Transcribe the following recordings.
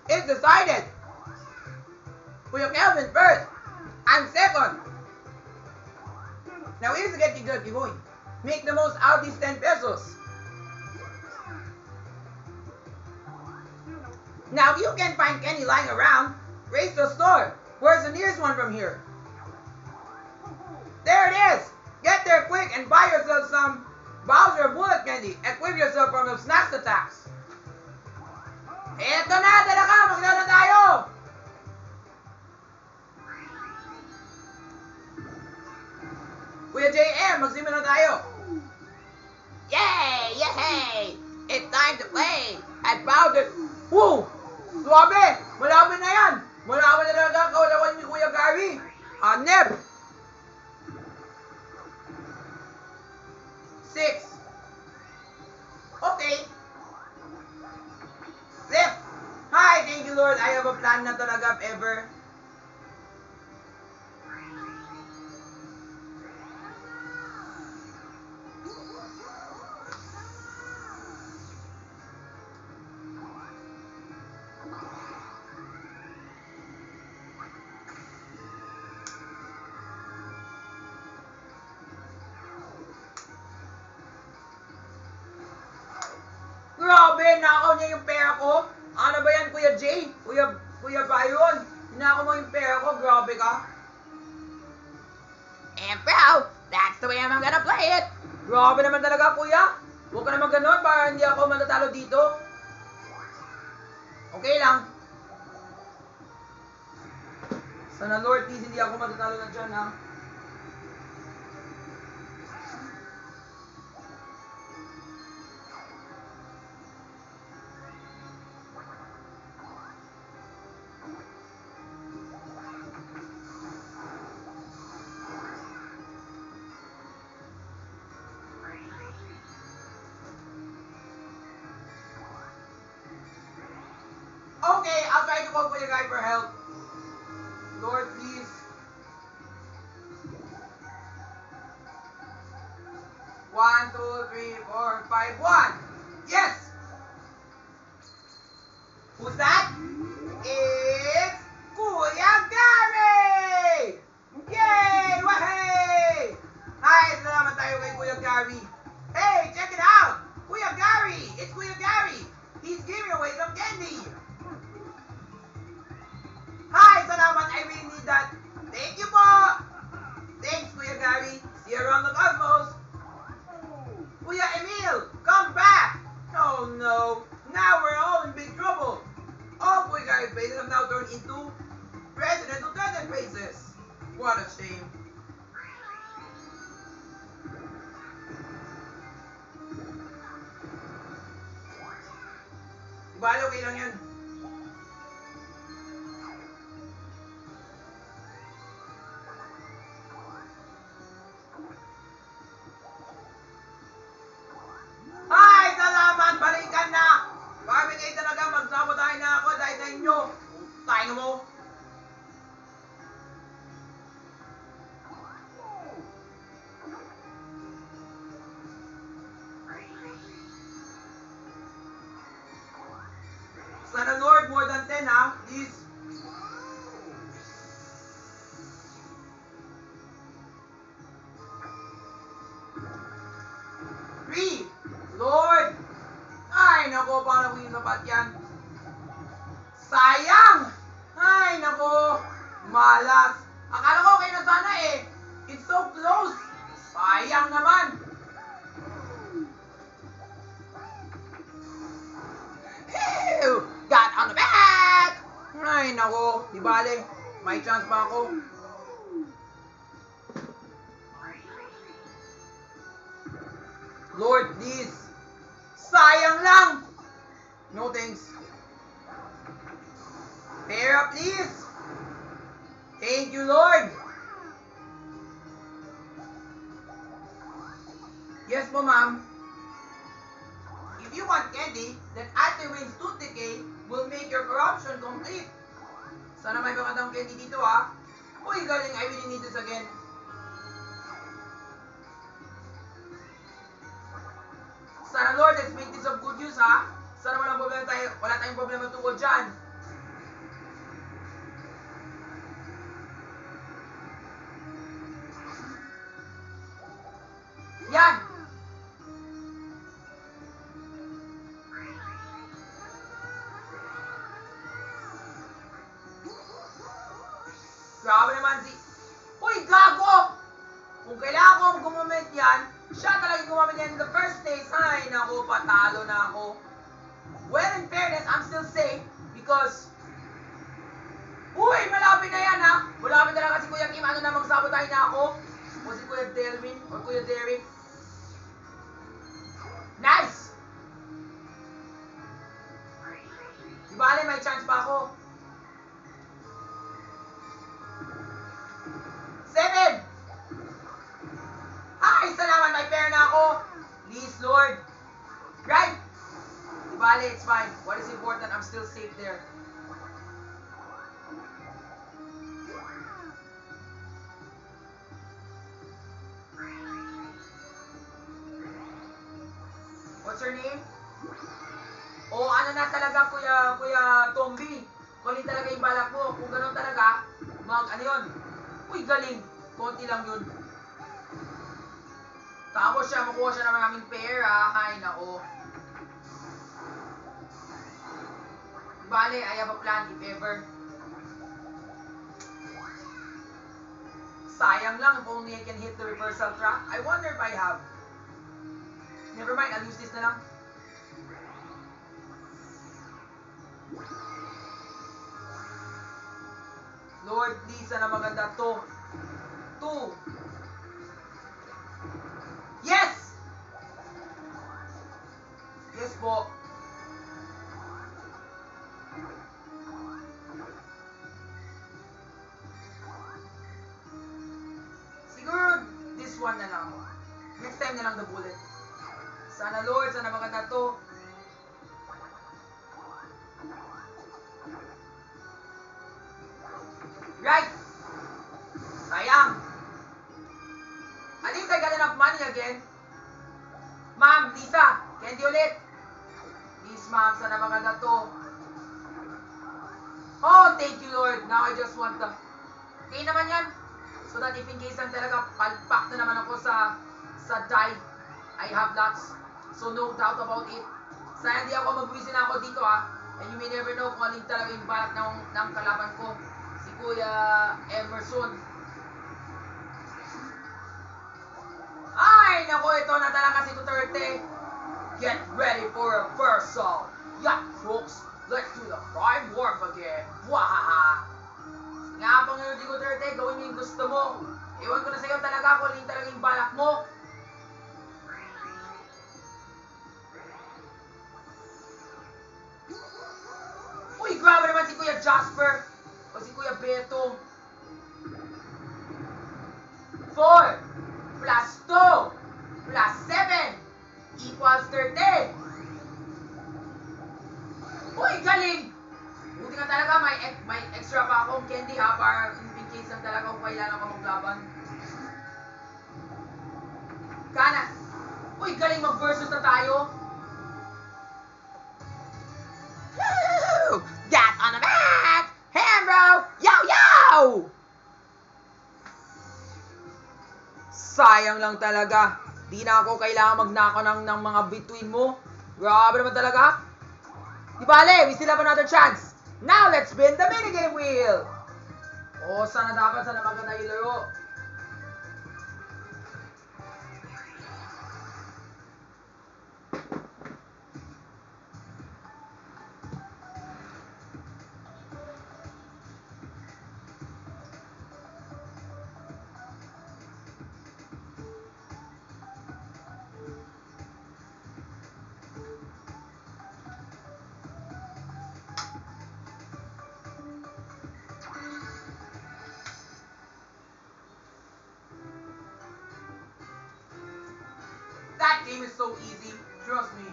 It's decided. Kuya Kelvin first. I'm second. Now here's the getting dirty boy. Make the most out of these 10 pesos. Now if you can find Kenny lying around, race the store. Where's the nearest one from here? There it is. Get there quick and buy yourself some Bowser bullet candy. Equip yourself from the snacks attacks. Eto na, tara ka, maglaro tayo! Kuya JM, magsimula tayo! Yay! Yay! It's time to play! At Bowser... Woo! Suwabe! Malapit na yan! Malapit na talaga kaulawan ni Kuya Gary! Hanep! 6. Okay. 7. Hi, thank you Lord. I have a plan na talaga if ever. Grabe, nakaw niya yung pera ko. Ano ba yan, Kuya Jay? Kuya Byron? Nakaw mo yung pera ko, grabe ka. And bro, that's the way I'm gonna play it. Grabe naman talaga, Kuya. Huwag ka naman ganun para hindi ako matatalo dito. Okay lang. Sana Lord, please hindi ako matatalo na dyan, ha? Okay, I'll try to call Kuya Guy for help. Lord, please. One, two, three, four, five, 1. Yes! Who's that? It's Kuya Gary! Yay! Wahey! Hi, salamat tayo kay Kuya Gary. Hey, check it out! Kuya Gary! It's Kuya Gary! He's giving away some candy! Hi! Salamat! I really need that! Thank you po! Thanks, Kuya Gary! See you around the cosmos! Kuya Emil! Come back! Oh no! Now we're all in big trouble! All Kuya Gary's faces have now turned into President Duterte faces! What a shame! Bale, okay lang yan. Hi! Salamat! Balikan na! Barbie kayo talaga, magsabotahin na ako dahil sa inyo. Tayo mo. Sana Lord, more than 10 ha, please. Three. Lord! Ay, nako, paano ko yung sapat yan? Sayang! Ay, nako, malas. Akala ko okay na sana eh. It's so close. Sayang naman. Ew! Got on the back! Ay, nako, di bale. May chance pa ako. Lord, please. Sayang lang. No thanks. Pera, please. Thank you, Lord. Yes po, ma'am. If you want candy, then Anti-Wings Tooth Decay will make your corruption complete. Sana may magandang candy dito, ha? Uy, galing. I really need this again. Sana Lord, let's make this of good news, ha? Sana wala tayong problema tungkol dyan. gumamit yan. Siya talaga gumamit yan in the first place. Ay, naku, patalo na ako. Well, in fairness, I'm still safe because... Uy, malapit na yan, ha? Malapit na lang kasi Kuya Kim. Ano na, magsabotahin na ako? O si Kuya Delvin or Kuya Derek. Nice! Di ba, may chance pa ako. 7! Ay, salamat, may pair na ako. Please, Lord. Right? Di ba, it's fine. What is important, I'm still safe there. What's her name? O ano na talaga, Kuya Tombi. Kung talaga yung balak mo. Kung gano'n talaga, ano yun? Uy, galing. Konti lang yun. Tapos siya, makuha siya ng maraming pera. Hay, nako. Bale, I have a plan if ever. Sayang lang if only I can hit the reversal trap. I wonder if I have. Never mind, I'll use this na lang. Lord, please, sana maganda to. 2. Yes! Yes po. Siguro, this one na lang. Next time na lang the bullet. Sana Lord, sana maganda to. Right! Sayang! At least I got enough money again. Ma'am, Lisa, candy ulit. Please, ma'am, sana maganda to. Oh, thank you, Lord. Now I just want the... Okay naman yan. So that if in case lang talaga, palpak na naman ako sa die. I have lots. So no doubt about it. Sana hindi ako mag-wisin ako dito, ah. And you may never know kung alin talaga yung balak ng kalaban ko. Si Kuya Emerson. Ay, naku, ito na talaga si Duterte. Get ready for a reversal. Yeah, folks, let's do the prime warp again. Wahaha. Nga, Panginoon Duterte, gawin mo yung gusto mo. Ewan ko na sa'yo talaga kung alin talaga yung balak mo. Uy, grabe naman si Kuya Jasper. O si Kuya Beto. 4 plus 2 plus 7 equals 13. Uy, galing! Buti nga talaga may extra pa akong candy, ha, para in case lang talaga kung kailangan ka maglaban. Kana! Uy, galing, mag-versus na tayo. Woo! Get on the mat! Ham, bro! Yo, yo! Sayang lang talaga. Di na ako kailangan magnakaw ng mga between mo. Grabe naman talaga. Di bale, we still have another chance. Now, let's spin the minigame wheel. Oh, sana maganda yung laro. That game is so easy. Trust me.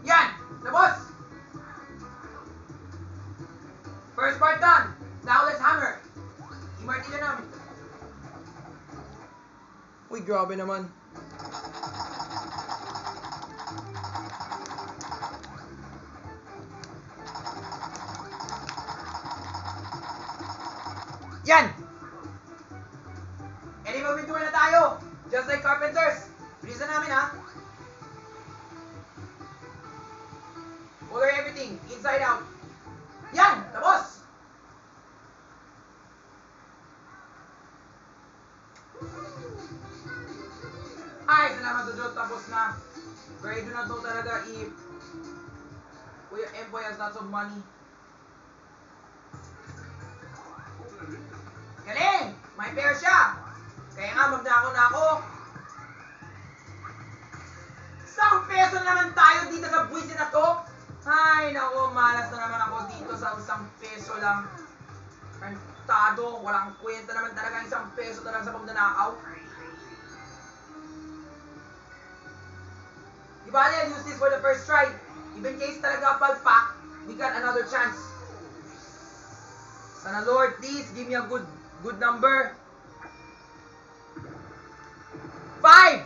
Yan! Labos! First part done. Now let's hammer. I-martilyo namin. Uy, grabe naman. Yan! Any moving tour na tayo! Just like carpenters! Bilisan namin, Ay, salamat sa Diyos. Tapos na. Pero I do not know talaga if Kuya Empoy has lots of money. Galing! May pair siya! Kaya nga, magnako na ako. ₱1 na naman tayo dito sa buwisit na to. Ay, naku, malas na naman ako dito sa ₱1 lang. Rentado, walang kwenta naman talaga ₱1 na lang sa pagnanakaw. Diba, I'll use this for the first try. Even case talaga palpak, we got another chance. Sana Lord, please give me a good number. 5,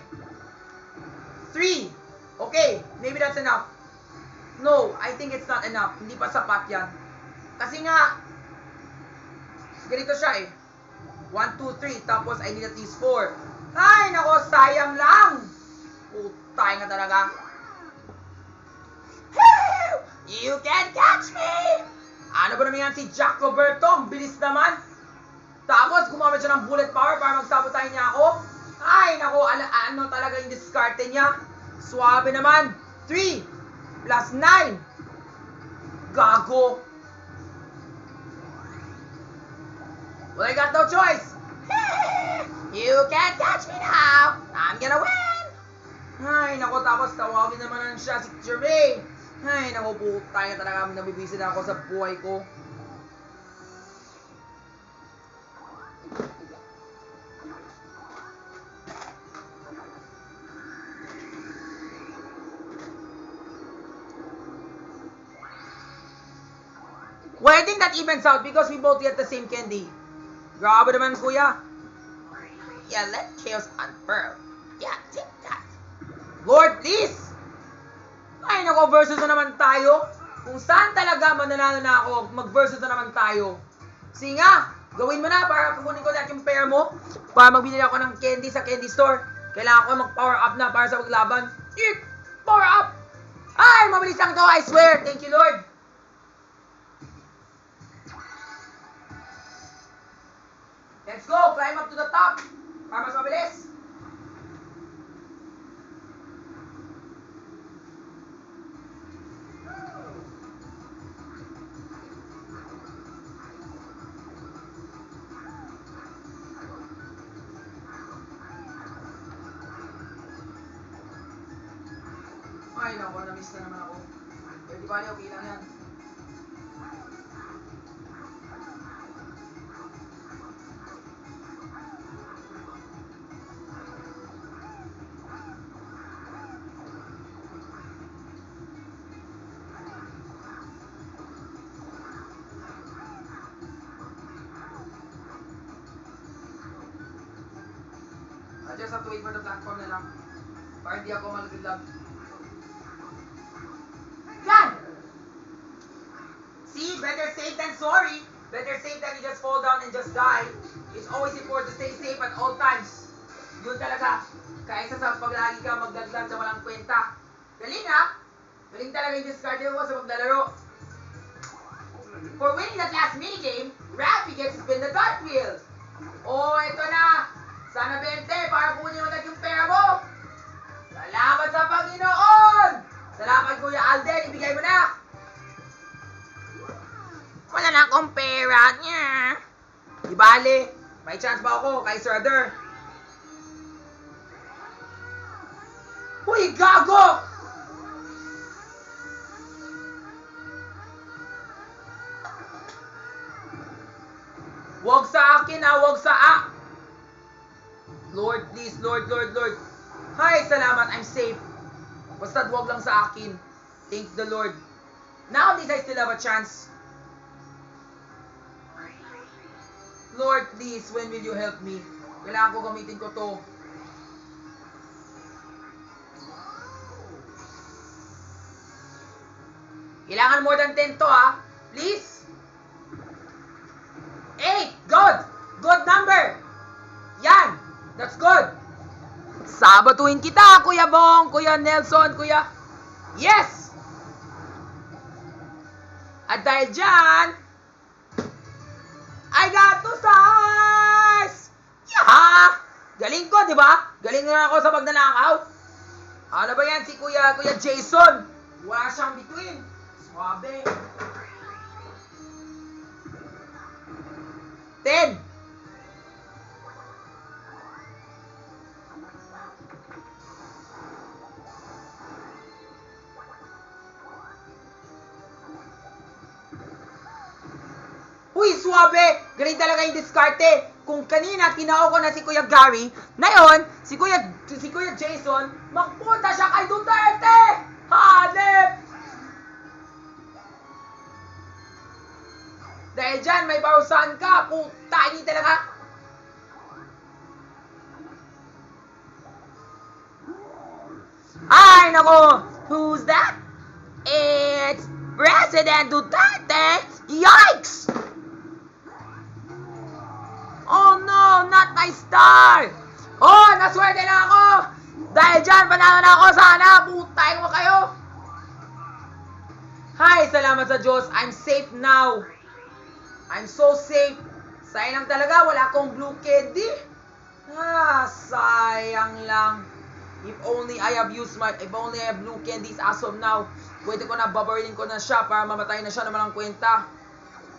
3. Okay, maybe that's enough. No, I think it's not enough. Hindi pa sapat yan. Kasi nga, ganito siya eh. 1, 2, 3. Tapos I need at least 4. Ay, nako, sayang lang. Putay nga talaga. You can't catch me! Ano ba naman yan si Jack Roberto? Ang bilis naman. Tapos gumamit siya ng bullet power para magsabotahin niya ako. Ay, nako, ano talaga yung diskarte niya? Suwabe naman. 3 plus 9. Gago. Well, I got no choice. You can't catch me now. I'm gonna win. Ay, nako, tapos tawagin naman siya si Jermaine. Ay, nako, putay na talaga. Nabibisin ako sa buhay ko. Well, I think that evens out because we both get the same candy. Grabe naman, kuya. Yeah, let chaos unfurl. Yeah, take that. Lord, please! Ay, nako, versus na naman tayo. Kung saan talaga mananalo na ako, mag-versus na naman tayo. Sige nga, gawin mo na para kukunin ko lahat yung pair mo. Para magbili ako ng candy sa candy store. Kailangan ko mag-power up na para sa paglaban. Power up! Ay, mabilis lang to, I swear. Thank you, Lord. Let's go! Climb up to the top! Para mas mabilis! Ay, naku, na-miss na naman ako. Pero di bali, okay lang yan. I just have to wait for the platform na lang. Para hindi ako malaglag. Yan! See, better safe than sorry. Better safe than you just fall down and just die. It's always important to stay safe at all times. Yun talaga. Kaysa sa paglagi ka magdagdag sa walang kwenta. Galing ha? Galing talaga yung discard mo sa paglalaro. For winning that last minigame, Raffy gets to spin the dart wheel. Oh, ito na. Sana 20 para kunin mo yung pera mo. Salamat sa Panginoon! Salamat, Kuya Alden. Ibigay mo na. Wala na akong pera niya. Di bale. May chance pa ako kay Sir Adair. Uy, gago! Huwag sa akin ha, huwag sa Lord, please, Lord, Lord, Lord. Hi, salamat, I'm safe. Basta't huwag lang sa akin. Thank the Lord. Now at least I still have a chance. Lord, please, when will you help me? Kailangan ko gamitin ko to. Kailangan more than 10 to ha. Please. 8. Good. Good number. Yan. That's good. Sabatuin kita, Kuya Bong, Kuya Nelson, Kuya... Yes! At dahil dyan, I got 2 stars! Yaha! Galing ko, di ba? Galing nga ako sa pagnanakaw. Ano ba yan si Kuya Jason? Wala siyang between. Swabe. 10. Uy, swabe! Galing talaga yung diskarte. Kung kanina tinao ko na si Kuya Gary, ngayon, si Kuya Jason, magpunta siya kay Duterte! Hanep! Dahil dyan, may parusahan ka. Puta, hindi talaga. Ay, nako! Who's that? It's President Duterte! Yikes! Oh no, not my star! Oh, naswerte na ako! Dahil dyan, panalo na ako sana! Putay mo kayo! Hi, salamat sa Diyos. I'm safe now. I'm so safe. Sayang lang talaga, wala akong blue candy. Sayang lang. If only I have blue candies as of now. Pwede ko na, babarilin ko na siya para mamatay na siya naman ang kwenta.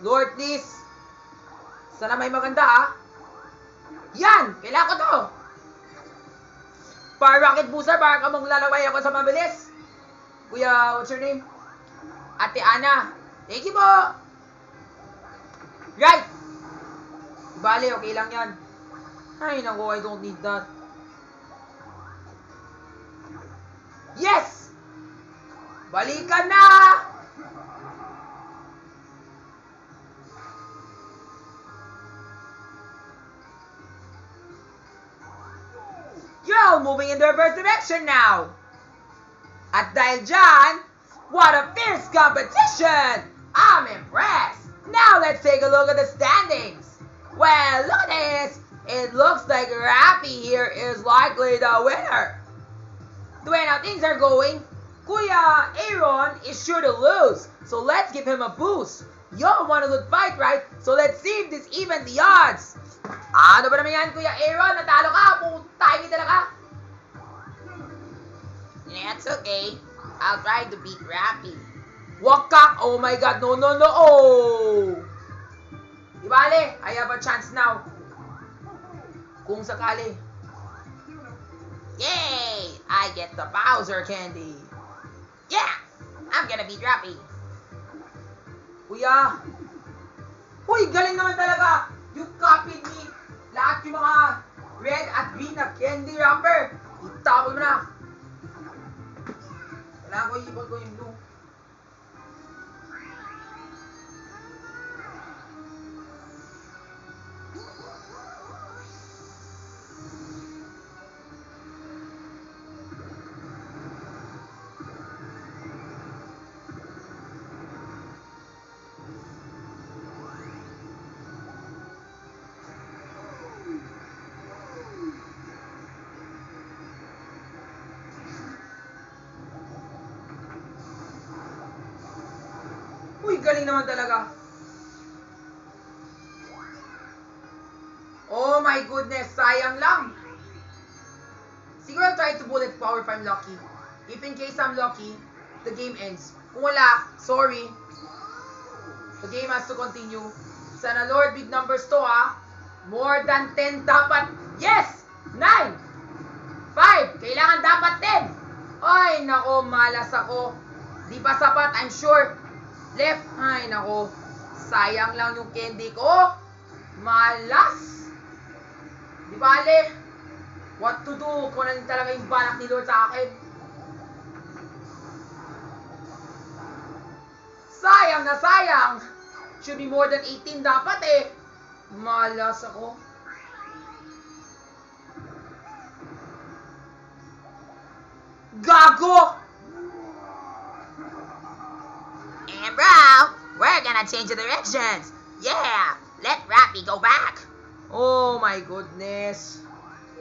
Lord, please. Sana may maganda, ha? Yan! Kailangan ko to! Para rocket booster, para kamong lalaway ako sa mabilis. Kuya, what's your name? Ate Ana. Thank you po! Right! Bale, okay lang yan. Ay, naku, I don't need that. Yes! Balikan na! Yo, moving in the reverse direction now. At dahil dyan, what a fierce competition! I'm impressed. Now let's take a look at the standings. Well, look at this. It looks like Rappy here is likely the winner. The way now things are going, Kuya Aaron is sure to lose. So let's give him a boost. You want a good fight, right? So let's see if this evens the odds. Ano ba naman yan, Kuya Aaron? Natalo ka? Putay kita talaga. That's okay. I'll try to beat Rappy. Wakak! Oh my god, no. Oh! Di bale, I have a chance now. Kung sakali. Yay! I get the Bowser candy. Yeah! I'm gonna beat Rappy. Kuya! Uy, galing naman talaga! You copied me! Lahat yung mga red at green na candy wrapper. Itapon mo na. Kailangan ko iipon ko yung blue. Uy, galing naman talaga. Oh my goodness, sayang lang. Siguro I'll try to bullet power if I'm lucky. If in case I'm lucky, the game ends. Kung wala, sorry. The game has to continue. Sana Lord, big numbers to ha. More than 10 dapat. Yes! 9! 5! Kailangan dapat 10! Ay, nako, malas ako. Di pa sapat, I'm sure. Left. Ay, nako. Sayang lang yung candy ko. Malas. Di bale. What to do? Kung ano talaga yung balak ni Lord sa akin. Sayang na sayang. Should be more than 18 dapat eh. Malas ako. Gago! And bro, we're gonna change the directions. Yeah, let Rappy go back. Oh my goodness.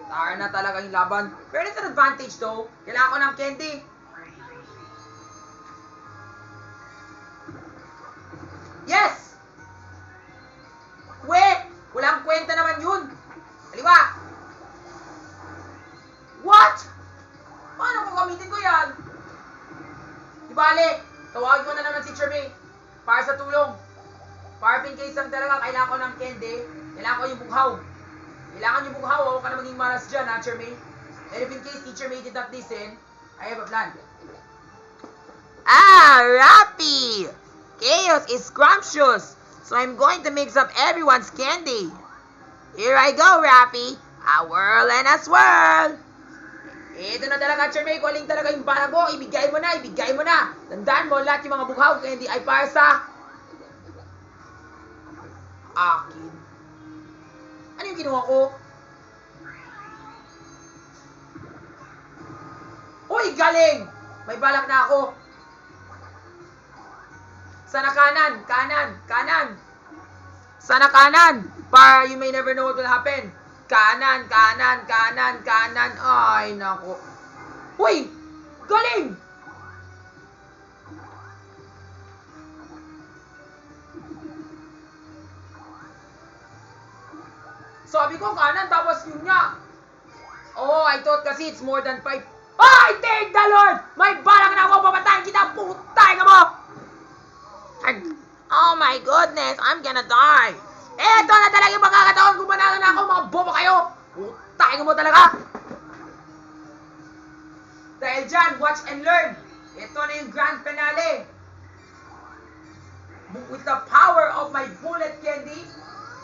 Tara na talaga yung laban. Pero it's an advantage though. Kailangan ko ng candy. Yes! Wait! Walang kwenta naman yun. Kaliwa. case lang talaga, kailangan ko ng candy. Kailangan ko yung bughaw. Kailangan yung bughaw. Huwag ka na maging malas dyan, ha, Teacher May. And if in case Teacher May did not listen, I have a plan. Ah, Rappy! Chaos is scrumptious, so I'm going to mix up everyone's candy. Here I go, Rappy. A whirl and a swirl. Ito na talaga, Teacher May. Kuling talaga yung bala mo. Ibigay mo na, ibigay mo na. Tandaan mo, lahat yung mga bughaw candy ay para sa akin. Ano yung kinuha ko? Uy, galing! May balak na ako. Sana kanan, kanan, kanan. Sana kanan. Para you may never know what will happen. Kanan, kanan, kanan, kanan. Ay, nako. Uy! Galing! Sabi ko kanan, tapos yun nga. Oh, I thought kasi it's more than 5. Ay, thank the Lord! May balak na ako, papatayin kita, putay ka mo! Oh my goodness, I'm gonna die. Eto na talaga yung pagkakataon kung manalo na ako, mga bobo kayo! Putay ka mo talaga! Dahil dyan, watch and learn. Ito na yung grand finale. With the power of my bullet candy,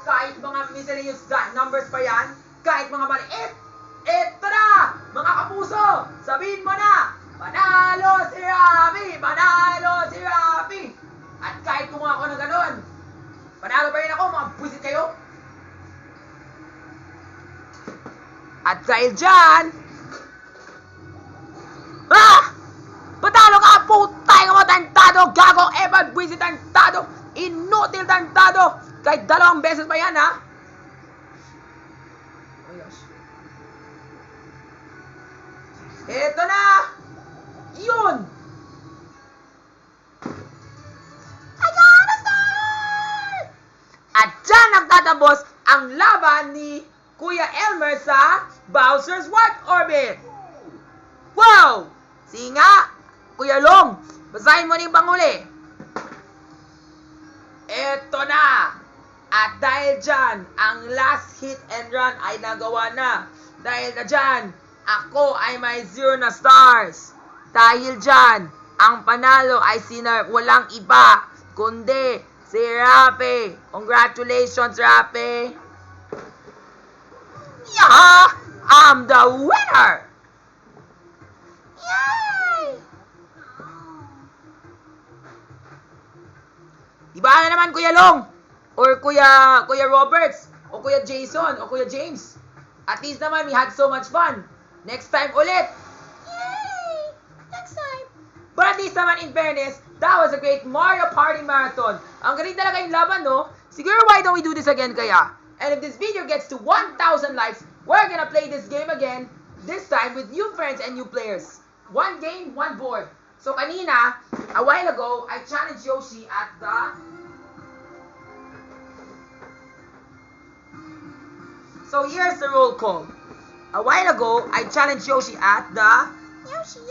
kahit mga miscellaneous numbers pa yan, kahit mga maliit, ito na! Mga kapuso, sabihin mo na, panalo si Rappy! Panalo si Rappy! At kahit kung ako na ganun, panalo pa rin ako, mga buwisit kayo. At dahil dyan, patalo ka, putay ka mo, tantado, gago, ever, buwisit, tantado, inutil, tantado, kahit 2 beses pa yan, ha? Oh my gosh. Eto na! Yun! I got a star! At dyan nagtatapos ang laban ni Kuya Elmer sa Bowser's Warp Orbit. Wow! Sige nga, Kuya Long, basahin mo na yung panghuli. Eto na! At dahil dyan, ang last hit and run ay nagawa na. Dahil na dyan, ako ay may 0 na stars. Dahil dyan, ang panalo ay walang iba, kundi si Rappy. Congratulations, Rappy! Yeah! I'm the winner! Yay! Diba na naman, Kuya Long? Or Kuya Roberts? O Kuya Jason? O Kuya James? At least naman, we had so much fun. Next time ulit! Yay! Next time. But at least naman, in fairness, that was a great Mario Party Marathon. Ang galing talaga yung laban, no? Siguro, why don't we do this again kaya? And if this video gets to 1,000 likes, we're gonna play this game again, this time with new friends and new players. 1 game, 1 board. So kanina, a while ago, I challenged Yoshi at the... So here's the roll call. A while ago, I challenged Yoshi at the... Yoshi,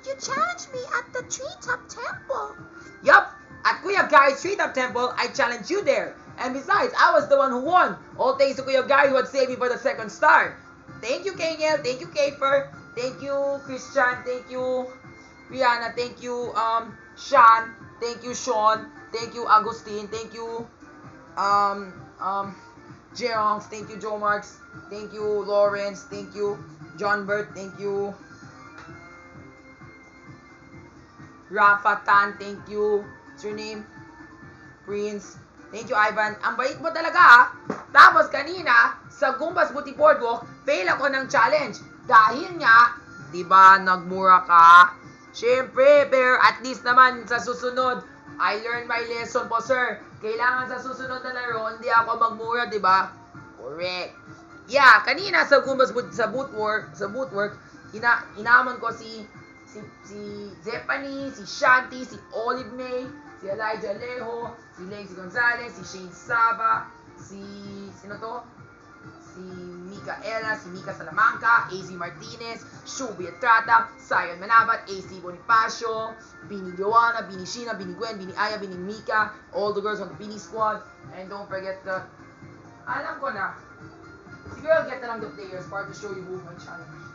you challenged me at the Treetop Temple. Yup, at Kuya Gary's Treetop Temple, I challenged you there. And besides, I was the one who won. All thanks to Kuya Gary who had saved me for the 2nd star. Thank you, Kangel. Thank you, Kaper. Thank you, Christian. Thank you, Rihanna. Thank you, Sean. Thank you, Sean. Thank you, Agustin. Thank you, Jerome. Thank you, Joe Marks. Thank you, Lawrence. Thank you, John Bert. Thank you, Rafa Tan. Thank you. What's your name? Prince. Thank you, Ivan. Ang bait mo talaga, ha? Tapos kanina, sa Goombas Booty Boardwalk, fail ako ng challenge. Dahil nga, di ba, nagmura ka? Siyempre, pero at least naman sa susunod, I learned my lesson po, sir. Kailangan sa susunod na laro, hindi ako magmura, di ba? Correct. Yeah, kanina sa Goombas sa bootwork, inaamon ko si Zephanie, si Shanti, si Olive May, si Elijah Alejo, si Lacey Gonzalez, si Shane Saba, sino to? Si si Micaela, si Mika Salamanca, AC Martinez, Shubi Estrada, Zion Manabat, AC Bonifacio, Bini Joanna, Bini Sheena, Bini Gwen, Bini Aya, Bini Mika, all the girls on the Bini squad. And don't forget the, alam ko na, siguro I'll get na lang the players part to show you movement challenge.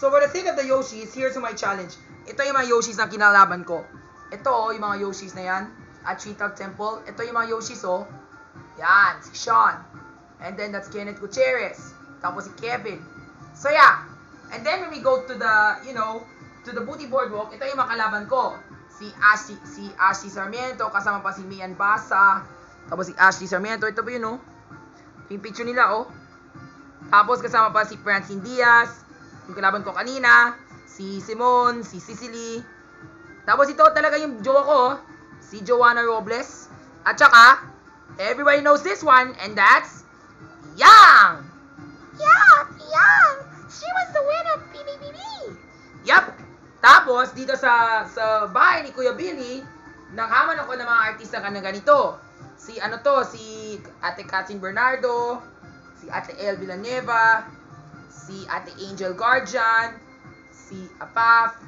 So for the sake of the Yoshis, here's my challenge. Ito yung mga Yoshis na kinalaban ko. Ito, yung mga Yoshis na yan. At Cheetah Temple. Ito yung mga Yoshis, oh. Yan, si Sean. And then that's Kenneth Gutierrez. Tapos si Kevin. So yeah. And then when we go to the, you know, to the Booty Boardwalk, ito yung mga kalaban ko. Si Ashley Sarmiento, kasama pa si Mian Basa. Tapos si Ashley Sarmiento, ito po yun, oh. Yung picture nila, oh. Tapos kasama pa si Francine Diaz. Yung kalaban ko kanina, si Simon, si Cicely. Tapos ito talaga yung jowa ko, si Joanna Robles. At saka, everybody knows this one, and that's Yang! Yeah, Yang! She was the winner of BBBB! Yup! Tapos, dito sa bahay ni Kuya Billy, nakaman ako ng mga artista ka na ganito. Si ano to, si Ate Catherine Bernardo, si Ate El Villanueva, si Ate Angel Guardian, si Apaf,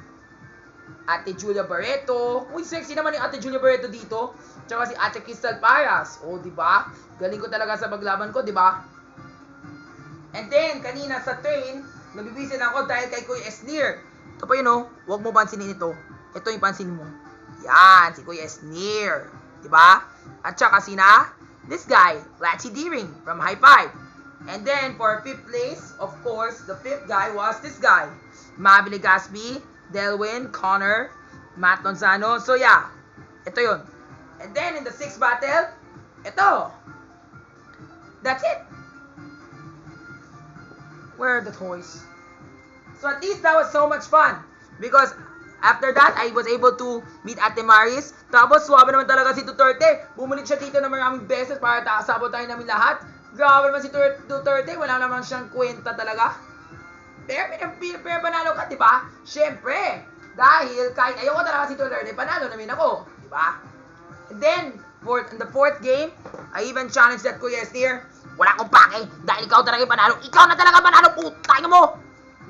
Ate Julia Barreto. Uy, sexy naman yung Ate Julia Barreto dito. Tsaka si Ate Crystal Paras. O, di ba? Galing ko talaga sa paglaban ko, di ba? And then, kanina sa train, nabibisin ako dahil kay Kuya Esnir. Ito pa yun, oh. Huwag mo pansinin ito. Ito yung pansin mo. Yan, si Kuya Esnir. Di ba? At saka sina? This guy, Lachi Deering from High Five. And then, for 5th place, of course, the 5th guy was this guy. Mavi Legaspi, Delwin, Connor, Matt Lozano. So, yeah. Ito yun. And then, in the 6th battle, ito. That's it. Where are the toys? So, at least that was so much fun. Because, after that, I was able to meet Ate Maris. Tapos, suwabe naman talaga si Duterte. Bumalik siya dito na maraming beses para sabotahin namin lahat. Grabe naman si Duterte, wala naman siyang kwenta talaga. Pero panalo ka, di ba? Siyempre, dahil kahit ayoko talaga si Duterte, panalo namin ako, di ba? And then, in the 4th game, I even challenged that Kuya Esnir. Wala akong pake, dahil ikaw talaga yung panalo. Ikaw na talaga panalo, putang mo!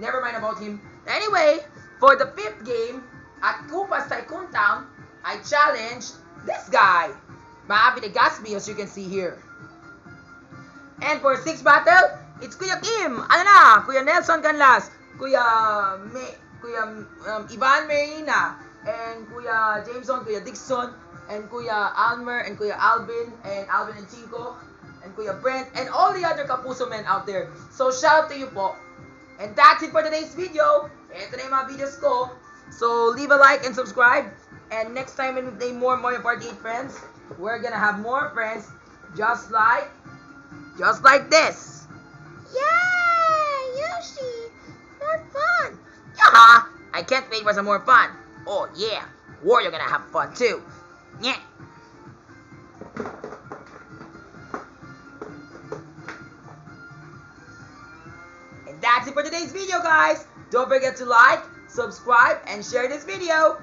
Never mind about him. Anyway, for the 5th game, at Kupas Tycoon Town, I challenged this guy, Maabi Legaspi, as you can see here. And for 6th battle, it's Kuya Kim. Ano na? Kuya Nelson Canlas, Kuya Ivan Marina, and Kuya Jameson, Kuya Dixon, and Kuya Almer, and Kuya Alvin and Chico, and Kuya Brent, and all the other Kapuso men out there. So shout out to you po. And that's it for today's video. Ito na yung mga videos ko. So leave a like and subscribe. And next time when we play more Mario Party 8 friends, we're gonna have more friends just like this. Yay! Yoshi! More fun! Yaha! I can't wait for some more fun. Oh yeah, Wario gonna have fun too. Yeah. And that's it for today's video, guys. Don't forget to like, subscribe, and share this video.